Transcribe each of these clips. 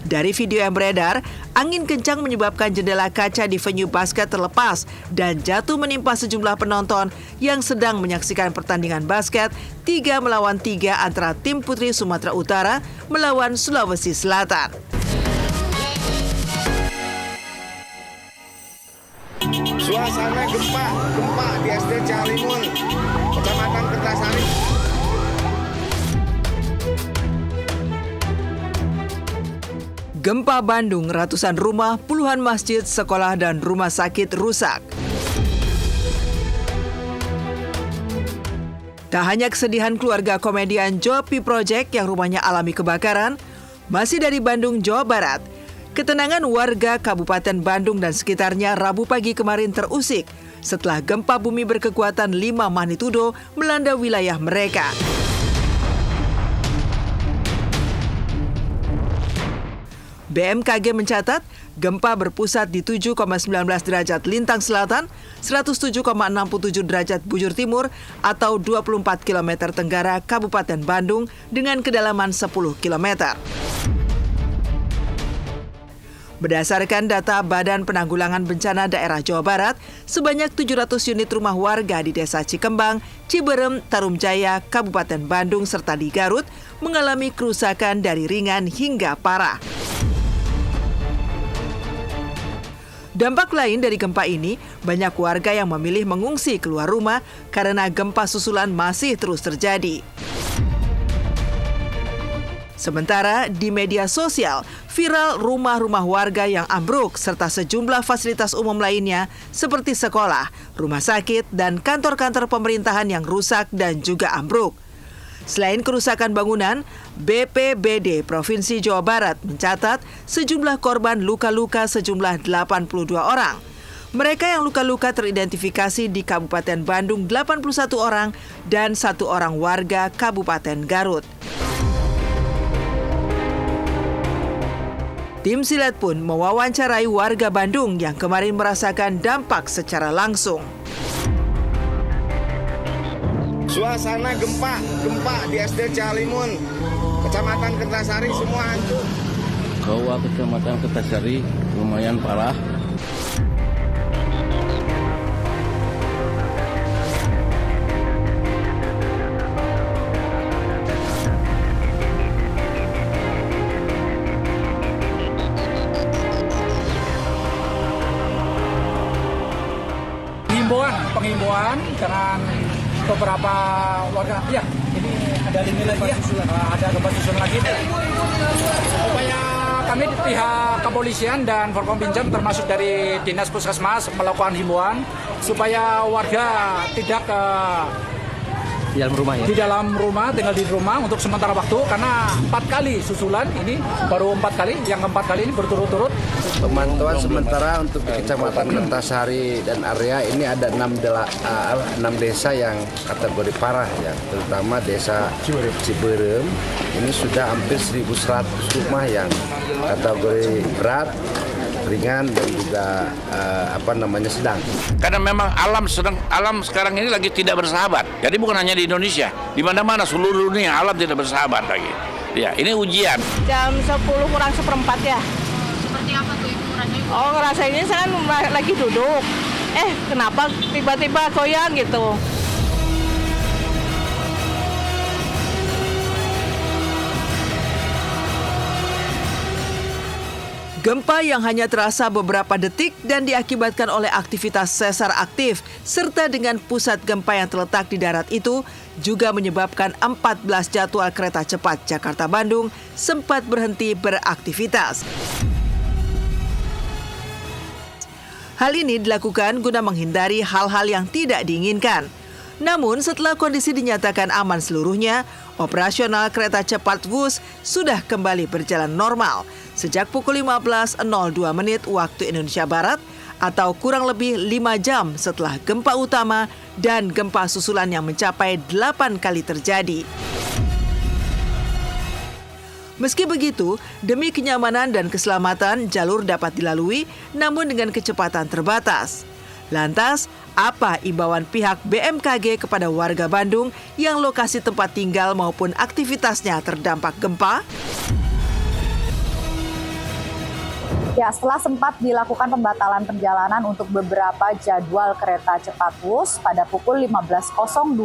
Dari video yang beredar, angin kencang menyebabkan jendela kaca di venue basket terlepas dan jatuh menimpa sejumlah penonton yang sedang menyaksikan pertandingan basket 3-3 antara tim putri Sumatera Utara melawan Sulawesi Selatan. Suasana gempa di SD Calimun, Kecamatan Kertasari. Gempa Bandung, ratusan rumah, puluhan masjid, sekolah, dan rumah sakit rusak. Tak hanya kesedihan keluarga komedian Jopi Project yang rumahnya alami kebakaran, masih dari Bandung, Jawa Barat. Ketenangan warga Kabupaten Bandung dan sekitarnya Rabu pagi kemarin terusik setelah gempa bumi berkekuatan 5 magnitudo melanda wilayah mereka. BMKG mencatat gempa berpusat di 7,19 derajat lintang selatan, 107,67 derajat bujur timur atau 24 km tenggara Kabupaten Bandung dengan kedalaman 10 km. Berdasarkan data Badan Penanggulangan Bencana Daerah Jawa Barat, sebanyak 700 unit rumah warga di Desa Cikembang, Ciberem, Tarumjaya, Kabupaten Bandung, serta di Garut mengalami kerusakan dari ringan hingga parah. Dampak lain dari gempa ini, banyak warga yang memilih mengungsi keluar rumah karena gempa susulan masih terus terjadi. Sementara di media sosial, viral rumah-rumah warga yang ambruk serta sejumlah fasilitas umum lainnya seperti sekolah, rumah sakit, dan kantor-kantor pemerintahan yang rusak dan juga ambruk. Selain kerusakan bangunan, BPBD Provinsi Jawa Barat mencatat sejumlah korban luka-luka sejumlah 82 orang. Mereka yang luka-luka teridentifikasi di Kabupaten Bandung 81 orang dan 1 orang warga Kabupaten Garut. Tim Silet pun mewawancarai warga Bandung yang kemarin merasakan dampak secara langsung. Suasana gempa di SD Calimun, Kecamatan Kertasari semua hancur. Kawah Kecamatan Kertasari lumayan parah. Penghimbauan dengan beberapa warga, ya ini ada lini lagi ya, ada gempa susulan lagi. Upaya kami di pihak kepolisian dan Forkompinjam termasuk dari Dinas Puskesmas melakukan himbauan supaya warga tidak Di dalam rumah ya? Di dalam rumah, tinggal di rumah untuk sementara waktu karena 4 kali susulan ini, baru 4 kali, yang keempat kali ini berturut-turut. Pemantauan sementara untuk di Kecamatan Kertasari dan area ini ada 6 desa yang kategori parah ya, terutama desa Ciberem. Ini sudah hampir 1.100 rumah yang kategori berat, ringan dan juga sedang. Karena memang alam sekarang ini lagi tidak bersahabat. Jadi bukan hanya di Indonesia, di mana-mana seluruh dunia alam tidak bersahabat lagi. Ya, ini ujian. Jam 10 kurang seperempat ya. Seperti apa tuh Ibu rasanya? Oh, ngerasainnya saya kan lagi duduk. Kenapa tiba-tiba goyang gitu. Gempa yang hanya terasa beberapa detik dan diakibatkan oleh aktivitas sesar aktif serta dengan pusat gempa yang terletak di darat itu juga menyebabkan 14 jadwal kereta cepat Jakarta-Bandung sempat berhenti beraktivitas. Hal ini dilakukan guna menghindari hal-hal yang tidak diinginkan. Namun setelah kondisi dinyatakan aman seluruhnya, operasional kereta cepat WUS sudah kembali berjalan normal sejak pukul 15.02 waktu Indonesia Barat atau kurang lebih 5 jam setelah gempa utama dan gempa susulan yang mencapai 8 kali terjadi. Meski begitu, demi kenyamanan dan keselamatan jalur dapat dilalui namun dengan kecepatan terbatas. Lantas, apa imbauan pihak BMKG kepada warga Bandung yang lokasi tempat tinggal maupun aktivitasnya terdampak gempa? Ya, setelah sempat dilakukan pembatalan perjalanan untuk beberapa jadwal kereta cepat Wus, pada pukul 15.02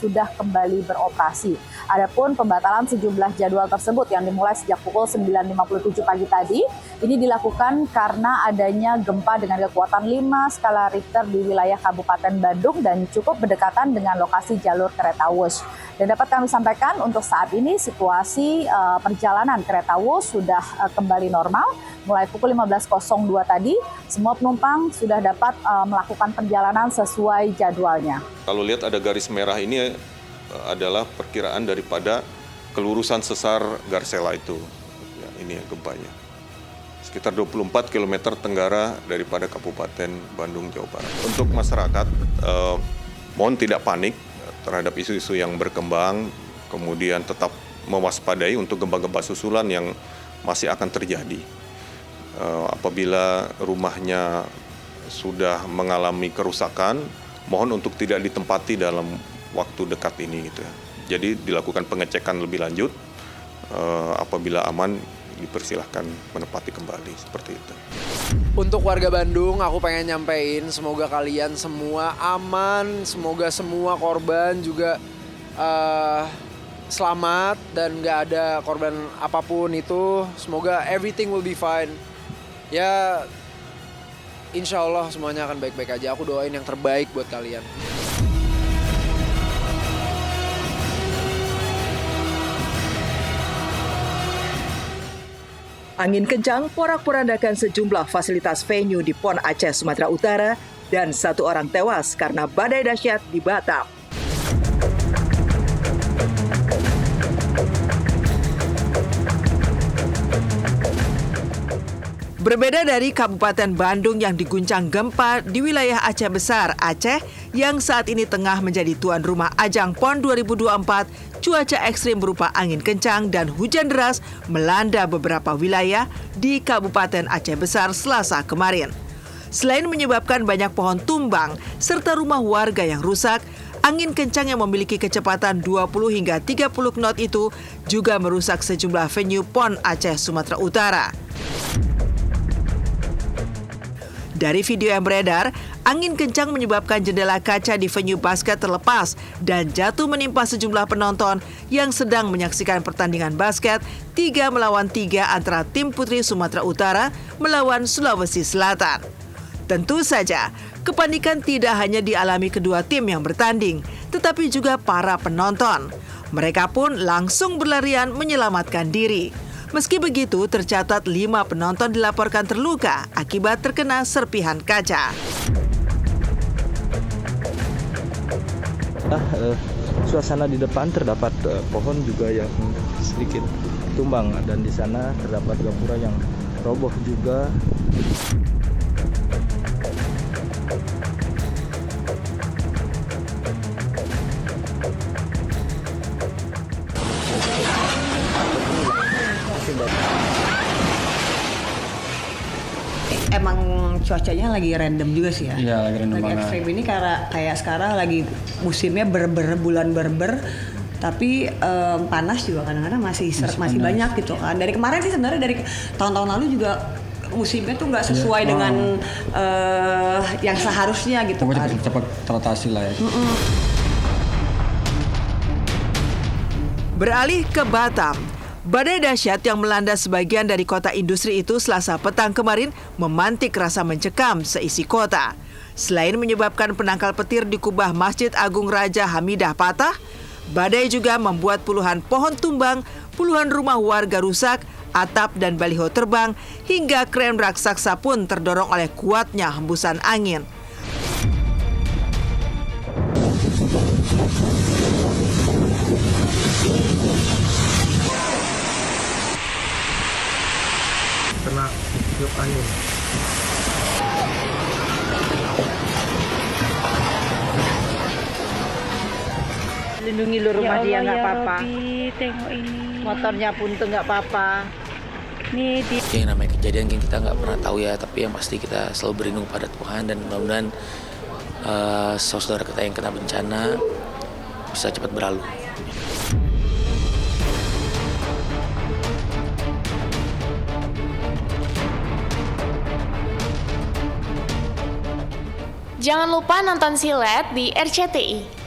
sudah kembali beroperasi. Adapun pembatalan sejumlah jadwal tersebut yang dimulai sejak pukul 9.57 pagi tadi, ini dilakukan karena adanya gempa dengan kekuatan 5 skala Richter di wilayah Kabupaten Bandung dan cukup berdekatan dengan lokasi jalur kereta Wus. Dan dapat kami sampaikan untuk saat ini situasi perjalanan kereta Wus sudah kembali normal. Mulai pukul 15.02 tadi, semua penumpang sudah dapat melakukan perjalanan sesuai jadwalnya. Kalau lihat ada garis merah ini adalah perkiraan daripada kelurusan sesar Garsela itu. Ya, ini gempanya. Sekitar 24 km tenggara daripada Kabupaten Bandung, Jawa Barat. Untuk masyarakat, mohon tidak panik terhadap isu-isu yang berkembang, kemudian tetap mewaspadai untuk gempa-gempa susulan yang masih akan terjadi. Apabila rumahnya sudah mengalami kerusakan, mohon untuk tidak ditempati dalam waktu dekat ini gitu ya. Jadi dilakukan pengecekan lebih lanjut, apabila aman dipersilahkan menempati kembali seperti itu. Untuk warga Bandung, aku pengen nyampein semoga kalian semua aman, semoga semua korban juga selamat dan nggak ada korban apapun itu. Semoga everything will be fine. Ya, insya Allah semuanya akan baik-baik aja. Aku doain yang terbaik buat kalian. Angin kencang porak-porandakan sejumlah fasilitas venue di Pon Aceh, Sumatera Utara, dan 1 orang tewas karena badai dahsyat di Batam. Berbeda dari Kabupaten Bandung yang diguncang gempa di wilayah Aceh Besar, Aceh, yang saat ini tengah menjadi tuan rumah ajang PON 2024, cuaca ekstrim berupa angin kencang dan hujan deras melanda beberapa wilayah di Kabupaten Aceh Besar Selasa kemarin. Selain menyebabkan banyak pohon tumbang serta rumah warga yang rusak, angin kencang yang memiliki kecepatan 20 hingga 30 knot itu juga merusak sejumlah venue PON Aceh, Sumatera Utara. Dari video yang beredar, angin kencang menyebabkan jendela kaca di venue basket terlepas dan jatuh menimpa sejumlah penonton yang sedang menyaksikan pertandingan basket 3-3 antara tim putri Sumatera Utara melawan Sulawesi Selatan. Tentu saja, kepanikan tidak hanya dialami kedua tim yang bertanding, tetapi juga para penonton. Mereka pun langsung berlarian menyelamatkan diri. Meski begitu, tercatat 5 penonton dilaporkan terluka akibat terkena serpihan kaca. Suasana di depan terdapat pohon juga yang sedikit tumbang dan di sana terdapat gapura yang roboh juga. Emang cuacanya lagi random juga sih ya. Iya, lagi random banget. Lagi ekstrim ini karena kayak sekarang lagi musimnya bulan berber, tapi panas juga kadang-kadang masih banyak gitu kan. Dari kemarin sih sebenarnya dari tahun-tahun lalu juga musimnya tuh nggak sesuai dengan yang seharusnya gitu kan. Cepat teratasi lah ya. Beralih ke Batam. Badai dahsyat yang melanda sebagian dari kota industri itu Selasa petang kemarin memantik rasa mencekam seisi kota. Selain menyebabkan penangkal petir di kubah Masjid Agung Raja Hamidah patah, badai juga membuat puluhan pohon tumbang, puluhan rumah warga rusak, atap dan baliho terbang, hingga kren raksasa pun terdorong oleh kuatnya hembusan angin. Kena tiup angin. Lindungi lu rumah Ya dia Allah, nggak ya apa-apa. Rabbi, tengok ini. Motornya pun tuh nggak apa-apa. Nih di Yang namanya kejadian yang kita nggak pernah tahu ya, tapi yang pasti kita selalu berlindung pada Tuhan dan mudah-mudahan saudara kita yang kena bencana bisa cepat berlalu. Jangan lupa nonton Silet di RCTI.